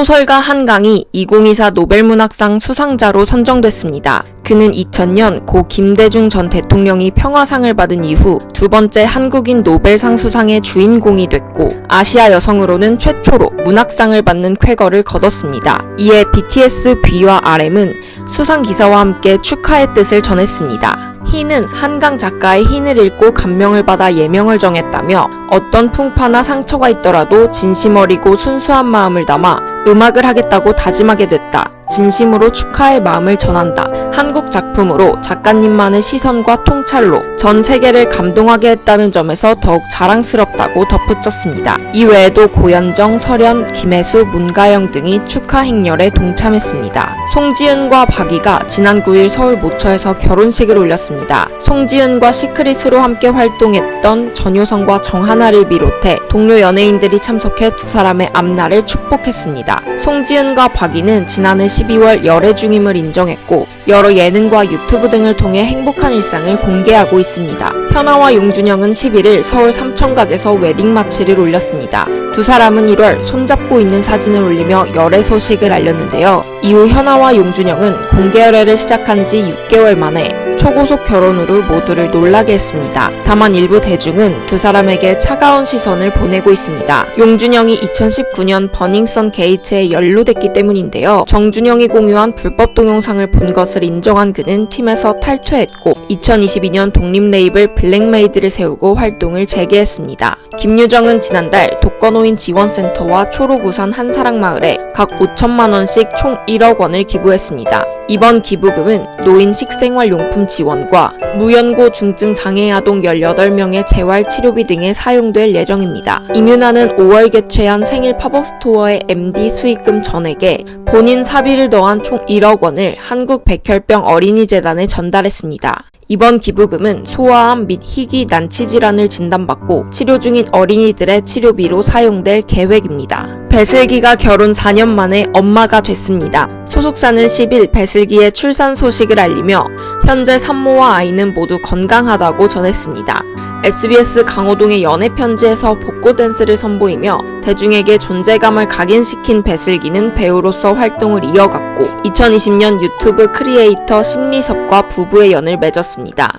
소설가 한강이 2024 노벨문학상 수상자로 선정됐습니다. 그는 2000년 고 김대중 전 대통령이 평화상을 받은 이후 두 번째 한국인 노벨상 수상의 주인공이 됐고, 아시아 여성으로는 최초로 문학상을 받는 쾌거를 거뒀습니다. 이에 BTS B와 RM은 수상 기사와 함께 축하의 뜻을 전했습니다. 희는 한강 작가의 hin을 읽고 감명을 받아 예명을 정했다며, 어떤 풍파나 상처가 있더라도 진심 어리고 순수한 마음을 담아 음악을 하겠다고 다짐하게 됐다. 진심으로 축하의 마음을 전한다. 한국 작품으로 작가님만의 시선과 통찰로 전 세계를 감동하게 했다는 점에서 더욱 자랑스럽다고 덧붙였습니다. 이외에도 고현정, 설현, 김혜수, 문가영 등이 축하 행렬에 동참했습니다. 송지은과 박이가 지난 9일 서울 모처에서 결혼식을 올렸습니다. 송지은과 시크릿으로 함께 활동했던 전효성과 정하나를 비롯해 동료 연예인들이 참석해 두 사람의 앞날을 축복했습니다. 송지은과 박이는 지난해 12월 열애 중임을 인정했고, 여러 예능과 유튜브 등을 통해 행복한 일상을 공개하고 있습니다. 현아와 용준영은 11일 서울 삼청각에서 웨딩 마치를 올렸습니다. 두 사람은 1월 손잡고 있는 사진을 올리며 열애 소식을 알렸는데요. 이후 현아와 용준영은 공개 열애를 시작한 지 6개월 만에 초고속 결혼으로 모두를 놀라게 했습니다. 다만 일부 대중은 두 사람에게 차가운 시선을 보내고 있습니다. 용준영이 2019년 버닝썬 게이트에 연루됐기 때문인데요. 정준영이 공유한 불법 동영상을 본 것을 인정한 그는 팀에서 탈퇴했고, 2022년 독립 레이블 블랙메이드를 세우고 활동을 재개했습니다. 김유정은 지난달 독거노인 지원센터와 초록우산 한사랑마을에 각 5천만 원씩 총 1억 원을 기부했습니다. 이번 기부금은 노인 식생활용품 지원과 무연고 중증 장애 아동 18명의 재활치료비 등에 사용될 예정입니다. 임윤아는 5월 개최한 생일 팝업 스토어의 MD 수익금 전액에 본인 사비를 더한 총 1억 원을 한국백혈병 어린이재단에 전달했습니다. 이번 기부금은 소아암 및 희귀 난치 질환을 진단받고 치료 중인 어린이들의 치료비로 사용될 계획입니다. 배슬기가 결혼 4년 만에 엄마가 됐습니다. 소속사는 10일 배슬기의 출산 소식을 알리며 현재 산모와 아이는 모두 건강하다고 전했습니다. SBS 강호동의 연애편지에서 복고 댄스를 선보이며 대중에게 존재감을 각인시킨 배슬기는 배우로서 활동을 이어갔고, 2020년 유튜브 크리에이터 심리섭과 부부의 연을 맺었습니다.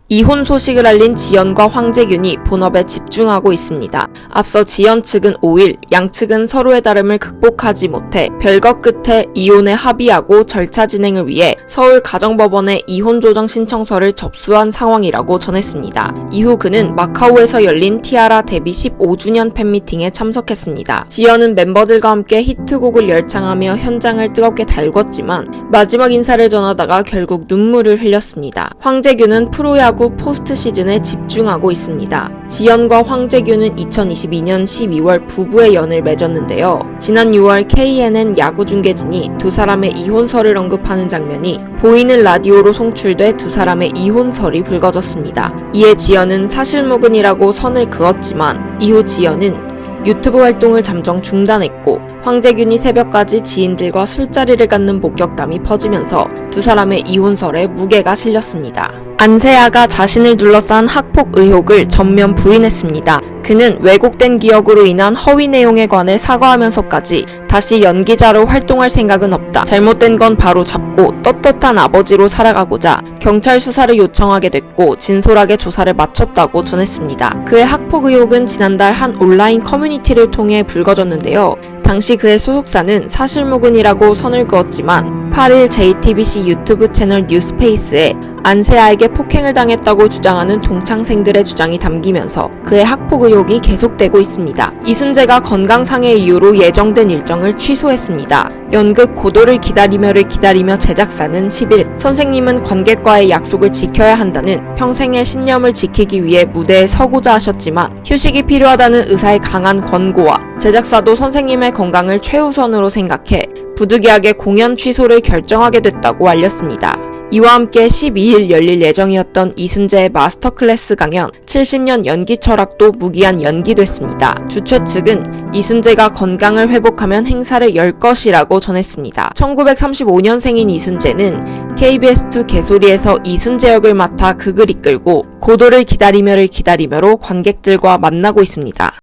이혼 소식을 알린 지연과 황재균이 본업에 집중하고 있습니다. 앞서 지연 측은 5일 양측은 서로의 다름을 극복하지 못해 별거 끝에 이혼에 합의하고 절차 진행을 위해 서울 가정법원에 이혼 조정 신청서를 접수한 상황이라고 전했습니다. 이후 그는 마카오에서 열린 티아라 데뷔 15주년 팬미팅에 참석했습니다. 지연은 멤버들과 함께 히트곡을 열창하며 현장을 뜨겁게 달궜지만 마지막 인사를 전하다가 결국 눈물을 흘렸습니다. 황재균은 프로야구 포스트 시즌에 집중하고 있습니다. 지연과 황재균은 2022년 12월 부부의 연을 맺었는데요. 지난 6월 KNN 야구 중계진이 두 사람의 이혼설을 언급하는 장면이 보이는 라디오로 송출돼 두 사람의 이혼설이 불거졌습니다. 이에 지연은 사실무근이라고 선을 그었지만 이후 지연은 유튜브 활동을 잠정 중단했고, 황재균이 새벽까지 지인들과 술자리를 갖는 목격담이 퍼지면서 두 사람의 이혼설에 무게가 실렸습니다. 안세아가 자신을 둘러싼 학폭 의혹을 전면 부인했습니다. 그는 왜곡된 기억으로 인한 허위 내용에 관해 사과하면서까지 다시 연기자로 활동할 생각은 없다. 잘못된 건 바로 잡고 떳떳한 아버지로 살아가고자 경찰 수사를 요청하게 됐고 진솔하게 조사를 마쳤다고 전했습니다. 그의 학폭 의혹은 지난달 한 온라인 커뮤니티를 통해 불거졌는데요. 당시 그의 소속사는 사실무근이라고 선을 그었지만 8일 JTBC 유튜브 채널 뉴스페이스에 안세아에게 폭행을 당했다고 주장하는 동창생들의 주장이 담기면서 그의 학폭 의혹이 계속되고 있습니다. 이순재가 건강상의 이유로 예정된 일정을 취소했습니다. 연극 고도를 기다리며 제작사는 10일 선생님은 관객과의 약속을 지켜야 한다는 평생의 신념을 지키기 위해 무대에 서고자 하셨지만 휴식이 필요하다는 의사의 강한 권고와 제작사도 선생님의 건강을 최우선으로 생각해 부득이하게 공연 취소를 결정하게 됐다고 알렸습니다. 이와 함께 12일 열릴 예정이었던 이순재의 마스터 클래스 강연 70년 연기 철학도 무기한 연기됐습니다. 주최 측은 이순재가 건강을 회복하면 행사를 열 것이라고 전했습니다. 1935년생인 이순재는 KBS2 개소리에서 이순재 역을 맡아 극을 이끌고 고도를 기다리며로 관객들과 만나고 있습니다.